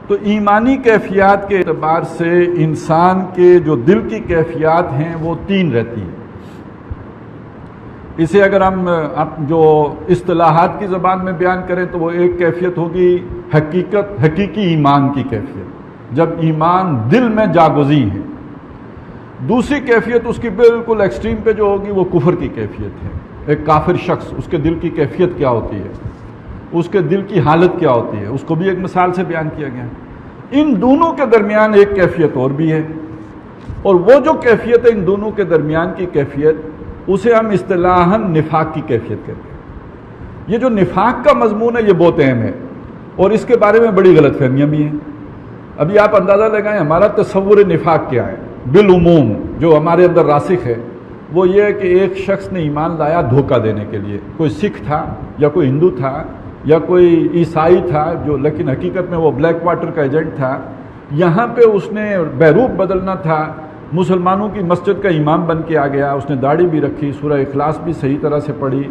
تو ایمانی کیفیات کے اعتبار سے انسان کے جو دل کی کیفیات ہیں وہ 3 رہتی ہیں۔ اسے اگر ہم جو اصطلاحات کی زبان میں بیان کریں تو وہ ایک کیفیت ہوگی حقیقی ایمان کی کیفیت، جب ایمان دل میں جاگزی ہے۔ دوسری کیفیت اس کی بالکل ایکسٹریم پہ جو ہوگی وہ کفر کی کیفیت ہے۔ ایک کافر شخص، اس کے دل کی کیفیت کیا ہوتی ہے، اس کے دل کی حالت کیا ہوتی ہے، اس کو بھی ایک مثال سے بیان کیا گیا۔ ان دونوں کے درمیان ایک کیفیت اور بھی ہے، اور وہ جو کیفیت ہے ان دونوں کے درمیان کی کیفیت، اسے ہم اصطلاحاً نفاق کی کیفیت کہتے ہیں۔ یہ جو نفاق کا مضمون ہے یہ بہت اہم ہے، اور اس کے بارے میں بڑی غلط فہمیاں بھی ہیں۔ ابھی آپ اندازہ لگائیں ہمارا تصور نفاق کیا ہے بالعموم، جو ہمارے اندر راسخ ہے وہ یہ ہے کہ ایک شخص نے ایمان لایا دھوکہ دینے کے لیے، کوئی سکھ تھا یا کوئی ہندو تھا یا کوئی عیسائی تھا، جو لیکن حقیقت میں وہ بلیک واٹر کا ایجنٹ تھا۔ یہاں پہ اس نے بیروپ بدلنا تھا، مسلمانوں کی مسجد کا امام بن کے آ گیا، اس نے داڑھی بھی رکھی، سورہ اخلاص بھی صحیح طرح سے پڑھی،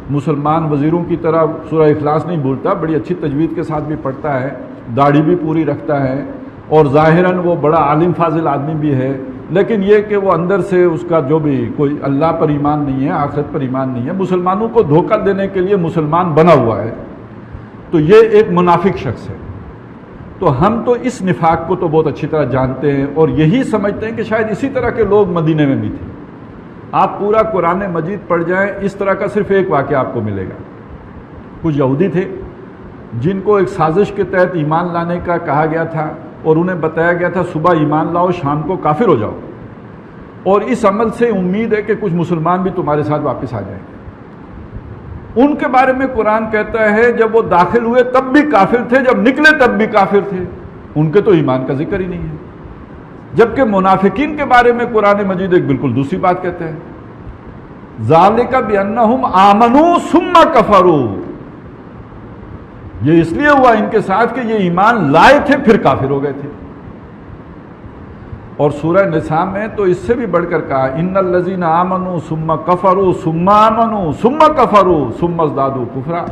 مسلمان وزیروں کی طرح سورہ اخلاص نہیں بھولتا، بڑی اچھی تجوید کے ساتھ بھی پڑھتا ہے، داڑھی بھی پوری رکھتا ہے، اور ظاہراً وہ بڑا عالم فاضل آدمی بھی ہے، لیکن یہ کہ وہ اندر سے اس کا جو بھی کوئی اللہ پر ایمان نہیں ہے، آخرت پر ایمان نہیں ہے، مسلمانوں کو دھوکہ دینے کے لیے مسلمان بنا ہوا ہے، تو یہ ایک منافق شخص ہے۔ تو ہم تو اس نفاق کو تو بہت اچھی طرح جانتے ہیں، اور یہی سمجھتے ہیں کہ شاید اسی طرح کے لوگ مدینے میں بھی تھے۔ آپ پورا قرآن مجید پڑھ جائیں، اس طرح کا صرف ایک واقعہ آپ کو ملے گا۔ کچھ یہودی تھے جن کو ایک سازش کے تحت ایمان لانے کا کہا گیا تھا، اور انہیں بتایا گیا تھا صبح ایمان لاؤ شام کو کافر ہو جاؤ، اور اس عمل سے امید ہے کہ کچھ مسلمان بھی تمہارے ساتھ واپس آ جائیں گے۔ ان کے بارے میں قرآن کہتا ہے جب وہ داخل ہوئے تب بھی کافر تھے، جب نکلے تب بھی کافر تھے، ان کے تو ایمان کا ذکر ہی نہیں ہے۔ جبکہ منافقین کے بارے میں قرآن مجید ایک بالکل دوسری بات کہتا ہے، ذالک بانہم آمنوا ثم کفروا، یہ اس لیے ہوا ان کے ساتھ کہ یہ ایمان لائے تھے پھر کافر ہو گئے تھے۔ اور سورہ نساء میں تو اس سے بھی بڑھ کر کہا ان الذین آمنوا ثم کفروا ثم آمنوا ثم کفروا ثم ازدادوا کفرا،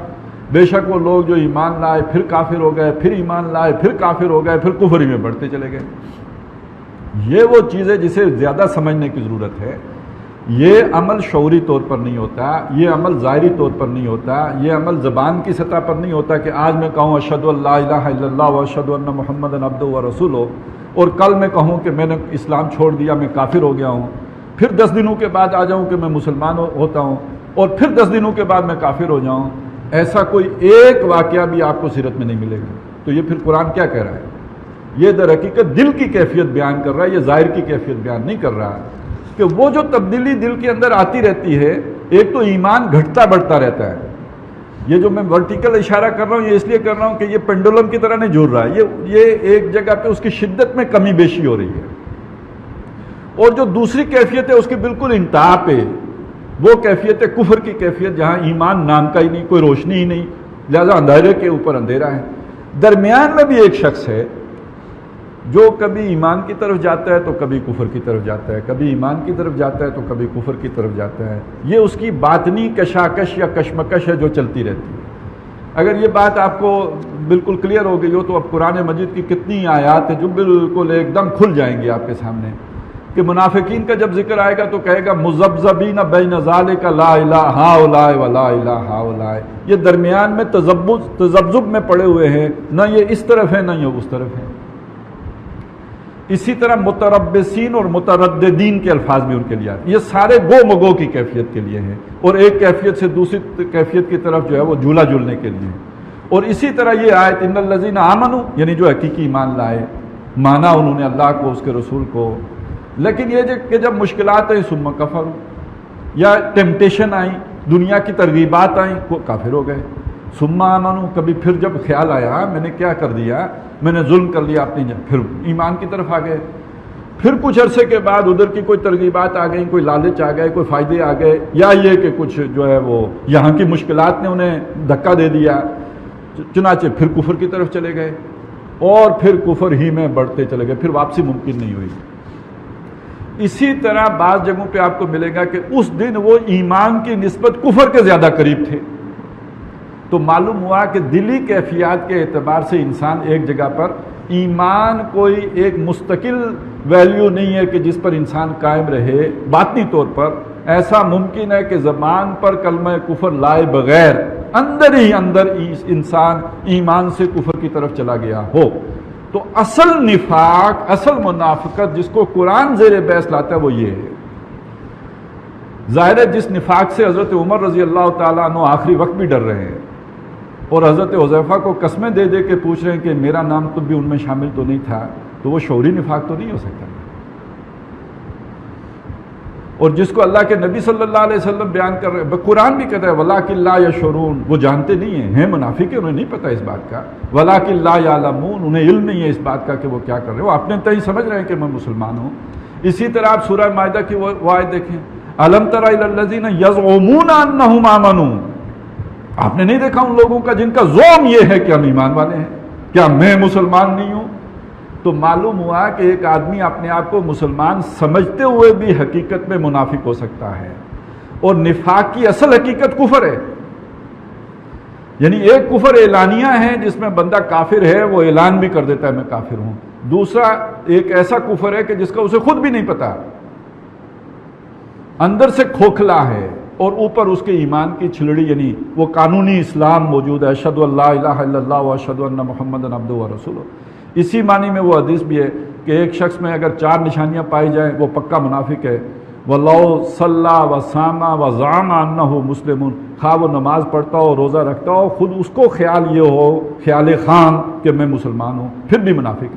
بے شک وہ لوگ جو ایمان لائے پھر کافر ہو گئے، پھر ایمان لائے پھر کافر ہو گئے، پھر کفر ہی میں بڑھتے چلے گئے۔ یہ وہ چیز ہے جسے زیادہ سمجھنے کی ضرورت ہے۔ یہ عمل شعوری طور پر نہیں ہوتا، یہ عمل ظاہری طور پر نہیں ہوتا، یہ عمل زبان کی سطح پر نہیں ہوتا کہ آج میں کہوں اشہد ان لا الہ الا اللہ و اشہد ان محمدًا عبدہ و رسولہ، اور کل میں کہوں کہ میں نے اسلام چھوڑ دیا، میں کافر ہو گیا ہوں، پھر 10 دنوں کے بعد آ جاؤں کہ میں مسلمان ہوتا ہوں، اور پھر 10 دنوں کے بعد میں کافر ہو جاؤں۔ ایسا کوئی ایک واقعہ بھی آپ کو سیرت میں نہیں ملے گا۔ تو یہ پھر قرآن کیا کہہ رہا ہے؟ یہ در حقیقت دل کی کیفیت بیان کر رہا ہے، یہ ظاہر کی کیفیت بیان نہیں کر رہا کہ وہ جو تبدیلی دل کے اندر آتی رہتی ہے، ایک تو ایمان گھٹتا بڑھتا رہتا ہے۔ یہ جو میں ورٹیکل اشارہ کر رہا ہوں یہ اس لیے کر رہا ہوں کہ یہ پینڈولم کی طرح نہیں جڑ رہا ہے، یہ ایک جگہ پہ اس کی شدت میں کمی بیشی ہو رہی ہے۔ اور جو دوسری کیفیت ہے اس کی بالکل انتہا پہ، وہ کیفیت ہے کفر کی کیفیت، جہاں ایمان نام کا ہی نہیں، کوئی روشنی ہی نہیں، لہذا اندھیرے کے اوپر اندھیرا ہے۔ درمیان میں بھی ایک شخص ہے جو کبھی ایمان کی طرف جاتا ہے تو کبھی کفر کی طرف جاتا ہے، کبھی ایمان کی طرف جاتا ہے تو کبھی کفر کی طرف جاتا ہے۔ یہ اس کی باطنی کشاکش یا کشمکش ہے جو چلتی رہتی ہے۔ اگر یہ بات آپ کو بالکل کلیئر ہو گئی ہو تو اب قرآن مجید کی کتنی آیات ہیں جو بالکل ایک دم کھل جائیں گی آپ کے سامنے، کہ منافقین کا جب ذکر آئے گا تو کہے گا مذبذبین بین ذالک لا الہ ہؤلاء ولا الہ ہؤلاء، یہ درمیان میں تذبذب میں پڑے ہوئے ہیں، نہ یہ اس طرف ہے نہ یہ اس طرف ہے۔ اسی طرح متربصین اور مترددین کے الفاظ بھی ان کے لیے آتے ہیں۔ یہ سارے گو مگو کی کیفیت کے لیے ہیں، اور ایک کیفیت سے دوسری کیفیت کی طرف جو ہے وہ جھولا جھولنے کے لیے۔ اور اسی طرح یہ آیت ان الذین آمنوا، یعنی جو حقیقی ایمان لائے، مانا انہوں نے اللہ کو، اس کے رسول کو، لیکن یہ کہ جب مشکلات آئیں ثم کفروا، یا ٹیمپٹیشن آئی، دنیا کی ترغیبات آئیں، وہ کافر ہو گئے۔ ثم آمنوا، کبھی پھر جب خیال آیا میں نے کیا کر دیا، میں نے ظلم کر لیا اپنی جان، پھر ایمان کی طرف آ گئے۔ پھر کچھ عرصے کے بعد ادھر کی کوئی ترغیبات آ گئیں، کوئی لالچ آ گئے، کوئی فائدے آ گئے، یا یہ کہ کچھ جو ہے وہ یہاں کی مشکلات نے انہیں دھکا دے دیا، چنانچہ پھر کفر کی طرف چلے گئے، اور پھر کفر ہی میں بڑھتے چلے گئے، پھر واپسی ممکن نہیں ہوئی۔ اسی طرح بعض جگہوں پہ آپ کو ملے گا کہ اس دن وہ ایمان کی نسبت کفر کے زیادہ قریب تھے، تو معلوم ہوا کہ دلی کیفیات کے اعتبار سے انسان ایک جگہ پر ایمان کوئی ایک مستقل ویلیو نہیں ہے کہ جس پر انسان قائم رہے. باطنی طور پر ایسا ممکن ہے کہ زبان پر کلمہ کفر لائے بغیر اندر ہی اندر انسان ایمان سے کفر کی طرف چلا گیا ہو. تو اصل نفاق، اصل منافقت جس کو قرآن زیر بحث لاتا ہے وہ یہ ہے. ظاہر ہے جس نفاق سے حضرت عمر رضی اللہ تعالیٰ عنہ آخری وقت بھی ڈر رہے ہیں اور حضرت حذیفہ کو قسمیں دے دے کے پوچھ رہے ہیں کہ میرا نام تو بھی ان میں شامل تو نہیں تھا، تو وہ شعوری نفاق تو نہیں ہو سکتا. اور جس کو اللہ کے نبی صلی اللہ علیہ وسلم بیان کر رہے ہیں، قرآن بھی کہتا ہے وَلَٰكِن لَا يَشْعُرُونَ، وہ جانتے نہیں ہیں منافق ہیں، انہیں نہیں پتہ اس بات کا. وَلَٰكِن لَا يَعْلَمُونَ، انہیں علم نہیں ہے اس بات کا کہ وہ کیا کر رہے ہیں، وہ اپنے تئیں سمجھ رہے ہیں کہ میں مسلمان ہوں. اسی طرح آپ سورہ مائدہ کی وہ آیت دیکھیں، أَلَمْ تَرَ إِلَى الَّذِينَ يَزْعُمُونَ أَنَّهُمْ آمَنُوا، آپ نے نہیں دیکھا ان لوگوں کا جن کا زعم یہ ہے کہ ہم ایمان والے ہیں، کیا میں مسلمان نہیں ہوں؟ تو معلوم ہوا کہ ایک آدمی اپنے آپ کو مسلمان سمجھتے ہوئے بھی حقیقت میں منافق ہو سکتا ہے. اور نفاق کی اصل حقیقت کفر ہے. یعنی ایک کفر اعلانیہ ہے جس میں بندہ کافر ہے، وہ اعلان بھی کر دیتا ہے میں کافر ہوں. دوسرا ایک ایسا کفر ہے کہ جس کا اسے خود بھی نہیں پتا، اندر سے کھوکھلا ہے اور اوپر اس کے ایمان کی چھلڑی، یعنی وہ قانونی اسلام موجود ہے، اشہد ان لا الہ الا اللہ و اشہد ان محمد عبدہ و رسولہ. اسی معنی میں وہ حدیث بھی ہے کہ ایک شخص میں اگر 4 نشانیاں پائی جائیں وہ پکا منافق ہے. وَلَوْ صَلَّى وَصَامَ وَزَعَمَ أَنَّهُ مُسْلِمٌ، خواہ وہ نماز پڑھتا ہو، روزہ رکھتا ہو، خود اس کو خیال یہ ہو، خیال خام کہ میں مسلمان ہوں، پھر بھی منافق ہے.